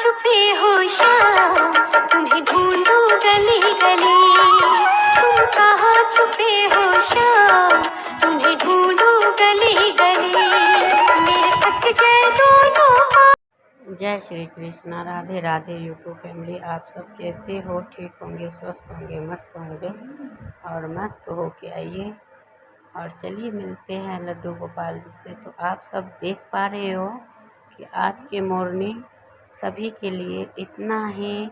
छुपे हो शाम, तुम्हें ढूंढूं गली गली। तुम कहाँ छुपे हो शाम, तुम्हें ढूंढूं गली गली। मेरे थक गए दोनों। जय श्री कृष्णा, राधे राधे यूट्यूब फैमिली। आप सब कैसे हो? ठीक होंगे, स्वस्थ होंगे, मस्त होंगे और मस्त हो के आइए और चलिए मिलते हैं लड्डू गोपाल जी से। तो आप सब देख पा रहे हो कि आज के मॉर्निंग सभी के लिए इतना ही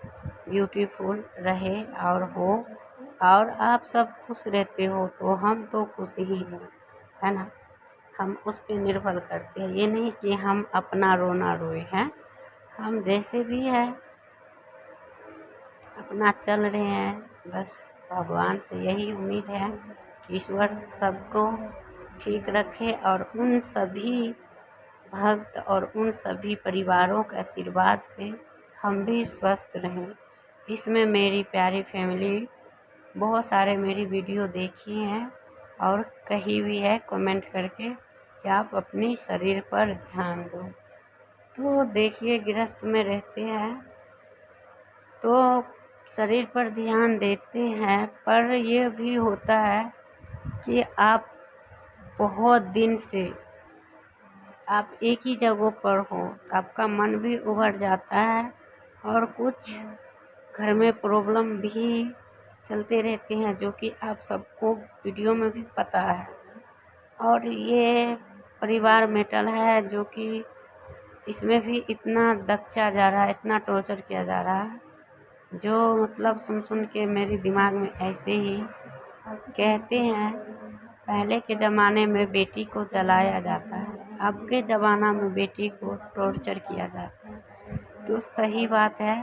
ब्यूटीफुल रहे और हो, और आप सब खुश रहते हो तो हम तो खुश ही हैं, है ना। हम उस पर निर्भर करते हैं, ये नहीं कि हम अपना रोना रोए हैं। हम जैसे भी है अपना चल रहे हैं। बस भगवान से यही उम्मीद है कि ईश्वर सबको ठीक रखे और उन सभी भक्त और उन सभी परिवारों के आशीर्वाद से हम भी स्वस्थ रहें। इसमें मेरी प्यारी फैमिली बहुत सारे मेरी वीडियो देखी हैं और कही भी है कमेंट करके कि आप अपनी शरीर पर ध्यान दो। तो देखिए, गृहस्थ में रहते हैं तो शरीर पर ध्यान देते हैं, पर यह भी होता है कि आप बहुत दिन से आप एक ही जगह पर हो, आपका मन भी उभर जाता है और कुछ घर में प्रॉब्लम भी चलते रहते हैं, जो कि आप सबको वीडियो में भी पता है। और ये परिवार मेटल है जो कि इसमें भी इतना दक्षा जा रहा है, इतना टॉर्चर किया जा रहा है, जो मतलब सुन के मेरे दिमाग में ऐसे ही कहते हैं। पहले के ज़माने में बेटी को जलाया जाता है, अब के ज़माना में बेटी को टॉर्चर किया जाता है। तो सही बात है,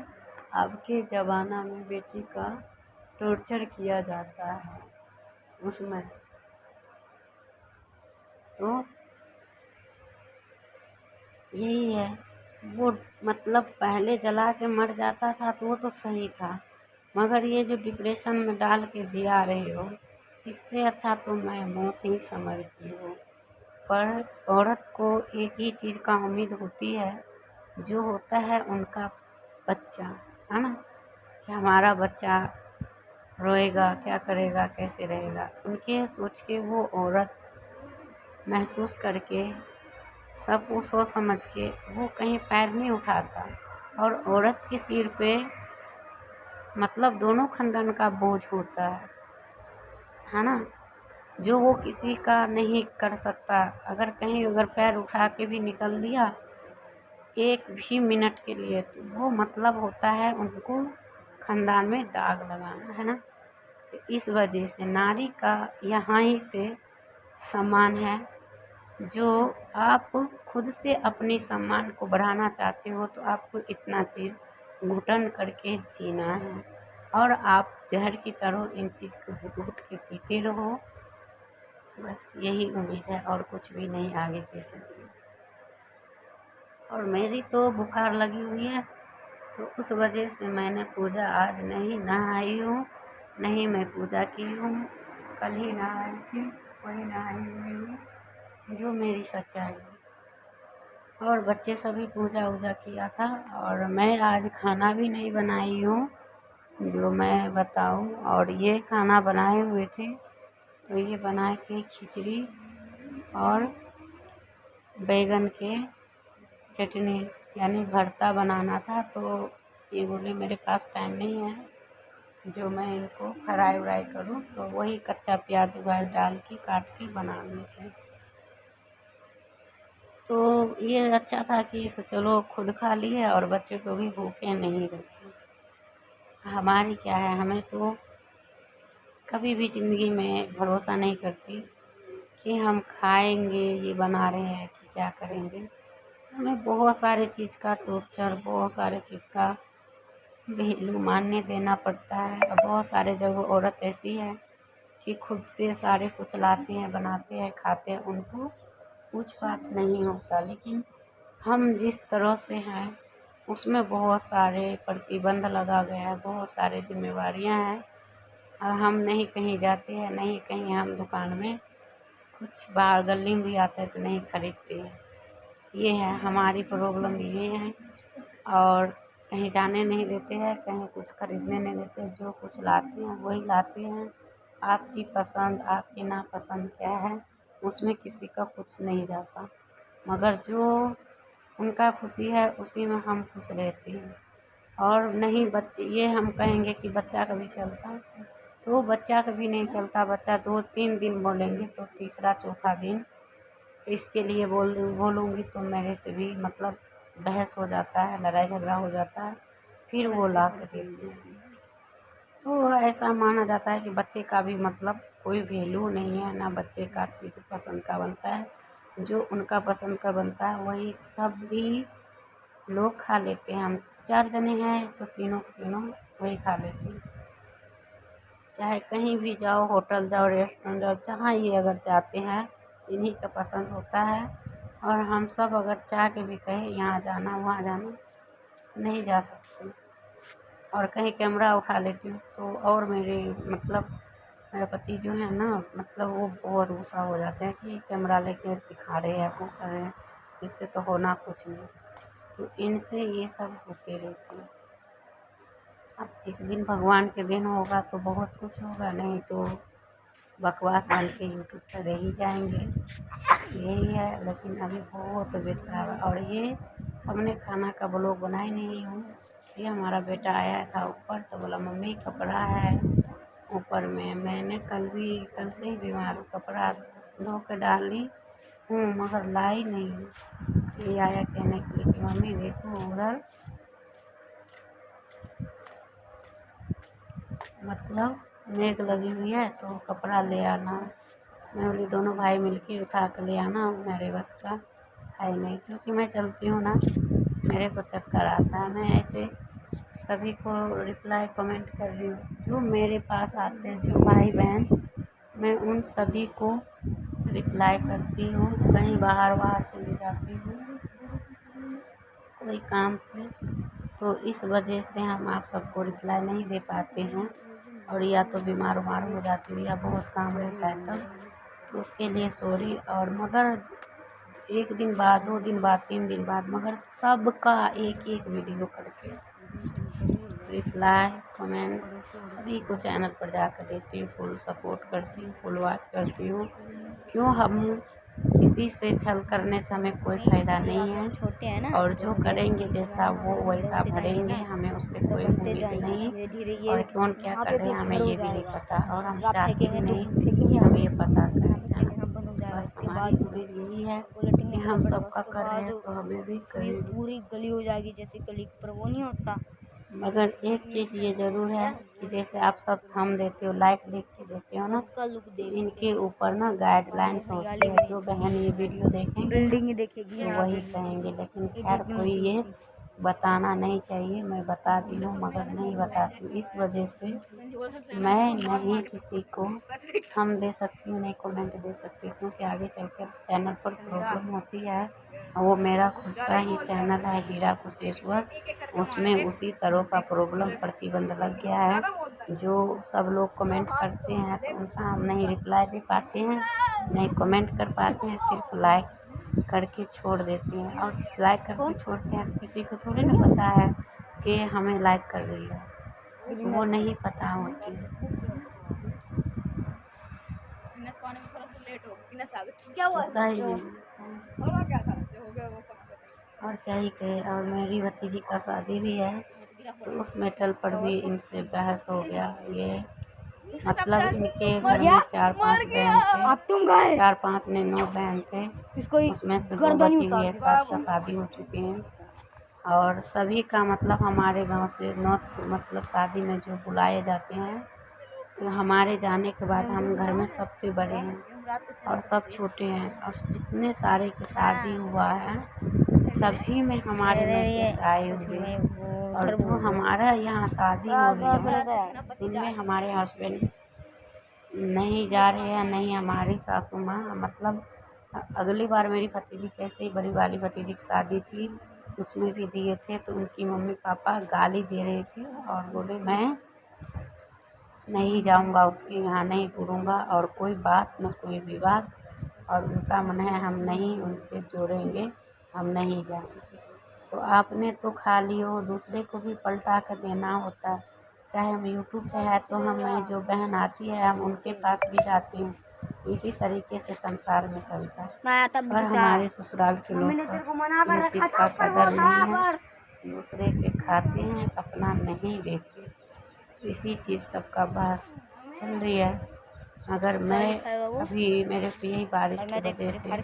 अब के ज़माना में बेटी का टॉर्चर किया जाता है उसमें। तो यही है, वो मतलब पहले जला के मर जाता था तो वो तो सही था, मगर ये जो डिप्रेशन में डाल के जिया रहे हो, इससे अच्छा तो मैं मौत ही समझती हूँ। पर औरत को एक ही चीज़ का उम्मीद होती है, जो होता है उनका बच्चा, है ना, कि हमारा बच्चा रोएगा, क्या करेगा, कैसे रहेगा। उनके सोच के वो औरत महसूस करके सब वो सोच समझ के वो कहीं पैर नहीं उठाता। और औरत के सिर पे मतलब दोनों खानदान का बोझ होता है ना, जो वो किसी का नहीं कर सकता। अगर कहीं अगर पैर उठा के भी निकल दिया एक भी मिनट के लिए, तो वो मतलब होता है उनको खानदान में दाग लगाना, है ना। तो इस वजह से नारी का यहाँ ही से सम्मान है। जो आप खुद से अपनी सम्मान को बढ़ाना चाहते हो तो आपको इतना चीज़ घुटन करके जीना है, और आप जहर की तरह इन चीज़ को घुट के पीते रहो। बस यही उम्मीद है और कुछ भी नहीं आगे के सकती। और मेरी तो बुखार लगी हुई है, तो उस वजह से मैंने पूजा आज नहीं नहाई हूँ, नहीं मैं पूजा की हूँ। कल ही नहाई थी, वही नहाई हुई हूँ, जो मेरी सच्चाई है। और बच्चे सभी पूजा वूजा किया था, और मैं आज खाना भी नहीं बनाई हूँ जो मैं बताऊँ। और ये खाना बनाए हुए थे, तो ये बनाए थे खिचड़ी और बैगन के चटनी, यानी भरता बनाना था। तो ये बोले मेरे पास टाइम नहीं है जो मैं इनको फ्राई व्राई करूँ, तो वही कच्चा प्याज व्याज डाल के काट के बना लिए थे। तो ये अच्छा था कि चलो खुद खा लिए और बच्चे को भी भूखे नहीं रखे। हमारी क्या है, हमें तो कभी भी ज़िंदगी में भरोसा नहीं करती कि हम खाएंगे, ये बना रहे हैं कि क्या करेंगे। हमें बहुत सारे चीज़ का टॉर्चर, बहुत सारे चीज़ का वैल्यू मानने देना पड़ता है। और बहुत सारे जगह औरत ऐसी है कि खुद से सारे कुछ लाते हैं, बनाते हैं, खाते हैं, उनको पूछ पाछ नहीं होता। लेकिन हम जिस तरह से हैं उसमें बहुत सारे प्रतिबंध लगा गया है, बहुत सारे जिम्मेवारियां हैं। और हम नहीं कहीं जाते हैं, नहीं कहीं हम दुकान में कुछ बाहर गली में भी आते हैं तो नहीं खरीदते हैं। ये है हमारी प्रॉब्लम, ये है। और कहीं जाने नहीं देते हैं, कहीं कुछ खरीदने नहीं देते। जो कुछ लाते हैं वही लाते हैं। आपकी पसंद आपकी नापसंद क्या है उसमें किसी का कुछ नहीं जाता, मगर जो उनका खुशी है उसी में हम खुश रहते हैं। और नहीं बच्चे ये हम कहेंगे कि बच्चा कभी चलता तो बच्चा कभी नहीं चलता। बच्चा 2-3 दिन बोलेंगे तो तीसरा चौथा दिन इसके लिए बोलूँगी तो मेरे से भी मतलब बहस हो जाता है, लड़ाई झगड़ा हो जाता है, फिर वो ला कर देती है। तो ऐसा माना जाता है कि बच्चे का भी मतलब कोई वैल्यू नहीं है, ना बच्चे का चीज़ पसंद का बनता है। जो उनका पसंद का बनता है वही सब भी लोग खा लेते हैं। हम 4 जने हैं तो तीनों के तीनों वही खा लेते हैं। चाहे कहीं भी जाओ, होटल जाओ, रेस्टोरेंट जाओ, जहाँ ये अगर जाते हैं इन्हीं का पसंद होता है। और हम सब अगर चाह के भी कहें यहाँ जाना वहाँ जाना तो नहीं जा सकते। और कहीं कैमरा उठा लेती हूँ तो और मेरे पति जो है ना मतलब वो बहुत गुस्सा हो जाते हैं कि कैमरा लेके दिखा रहे हैं, वो कर रहे हैं, इससे तो होना कुछ नहीं। तो इनसे ये सब होते रहते हैं। अब जिस दिन भगवान के दिन होगा तो बहुत कुछ होगा, नहीं तो बकवास बन के यूट्यूब पर रह ही जाएंगे। यही है। लेकिन अभी बहुत तबीयत खराब है और ये हमने खाना का ब्लॉग बनाई नहीं हूँ। ये हमारा बेटा आया था ऊपर तो बोला मम्मी कपड़ा है ऊपर में। मैंने कल से ही बीमार हूँ, कपड़ा धो के डाल ली हूँ मगर लाई नहीं हूँ। ये आया कहने के लिए कि मम्मी देखो उधर मतलब मेघ लगी हुई है तो कपड़ा ले आना। मैं बोली दोनों भाई मिलके उठा कर ले आना, मेरे बस का है नहीं क्योंकि मैं चलती हूँ ना, मेरे को चक्कर आता है। मैं ऐसे सभी को रिप्लाई कमेंट कर रही हूँ जो मेरे पास आते हैं, जो भाई बहन, मैं उन सभी को रिप्लाई करती हूँ। कहीं बाहर चली जाती हूँ कोई काम से तो इस वजह से हम आप सबको रिप्लाई नहीं दे पाते हैं। और या तो बीमार हो जाती हूँ या बहुत काम रहता है तब, तो उसके लिए सॉरी। और मगर 1 दिन बाद 2 दिन बाद 3 दिन बाद मगर सबका एक वीडियो करके रिप्लाई कमेंट सभी को चैनल पर जाकर देती हूँ। फुल सपोर्ट करती हूँ, फुल वॉच करती हूँ। क्यों हम किसी से छल करने से हमें कोई फ़ायदा नहीं है। छोटे हैं ना और जो करेंगे जैसा वो वैसा भरेंगे, हमें उससे कोई उम्मीद नहीं। और कौन क्या कर रहे हैं हमें ये भी नहीं पता और हम चाहते भी नहीं हम ये पता करें। बस हमारी उम्मीद यही है कि हम सबका कर रहे हैं तो हमें भी करें। पूरी गली हो जाएगी जैसे गली पर वो नहीं होता। मगर एक चीज़ ये ज़रूर है कि जैसे आप सब थंब देते हो, लाइक लिख के देते हो ना, उसका लुक तो देख इनके ऊपर ना गाइडलाइंस होती है। जो बहन ये वीडियो देखेंगे बिल्डिंग ही देखेगी तो वही कहेंगे। लेकिन खैर कोई ये बताना नहीं चाहिए, मैं बता दी हूँ मगर नहीं बताती हूँ। इस वजह से मैं नहीं किसी को हम दे सकती हूँ, नहीं कमेंट दे सकती, क्योंकि आगे चलकर चैनल पर प्रॉब्लम होती है। वो मेरा खुद सा ही चैनल है हीरा कुशेश्वर, उसमें उसी तरह का प्रॉब्लम प्रतिबंध लग गया है। जो सब लोग कमेंट करते हैं तो उनका हम नहीं रिप्लाई दे पाते हैं, नहीं कमेंट कर पाते हैं, सिर्फ लाइक करके छोड़ देते हैं। और लाइक करके छोड़ते हैं तो किसी को थोड़ी ना पता है कि हमें लाइक कर रही है, वो नहीं पता होती है। पता ही नहीं। और क्या ही कहे। और मेरी भतीजी का शादी भी है तो उस मैटर पर भी इनसे बहस हो गया। ये मतलब इनके घर में 4-5 बहन थे, 4-5 नहीं 9 बहन थे, उसमें से 2 बची हुई है, 7 का शादी हो चुके हैं। और सभी का मतलब हमारे गांव से 9 मतलब शादी में जो बुलाए जाते हैं तो हमारे जाने के बाद हम घर में सबसे बड़े हैं और सब छोटे हैं। और जितने सारे की शादी हुआ है सभी में हमारे लड़के आए हुए हैं। और जो हमारा यहाँ शादी हो रही है उनमें हमारे हस्बैंड नहीं जा रहे हैं, नहीं हमारी सासू माँ। मतलब अगली बार मेरी भतीजी कैसे ही बड़ी वाली भतीजी की शादी थी उसमें भी दिए थे तो उनकी मम्मी पापा गाली दे रहे थे और बोले मैं नहीं जाऊंगा उसके यहाँ, नहीं करूँगा और कोई बात न कोई विवाद। और उनका मन है हम नहीं उनसे जोड़ेंगे, हम नहीं जाएंगे। तो आपने तो खा ली हो, दूसरे को भी पलटा कर देना होता है। चाहे हम यूट्यूब पे है तो हमें जो बहन आती है हम उनके पास भी जाते हैं। इसी तरीके से संसार में चलता है। पर हमारे ससुराल के लोग सब इस चीज़ का कदर नहीं है, दूसरे के खाते हैं, अपना नहीं देते। इसी चीज़ सबका बहस चल रही है। मगर मैं अभी मेरे को यही बारिश की वजह से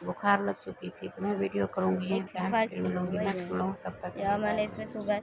बुखार लग चुकी थी, तो मैं वीडियो करूँगी, फिर मिलूँगी नेक्स्ट व्लॉग, तब तक मैंने इसमें सुबह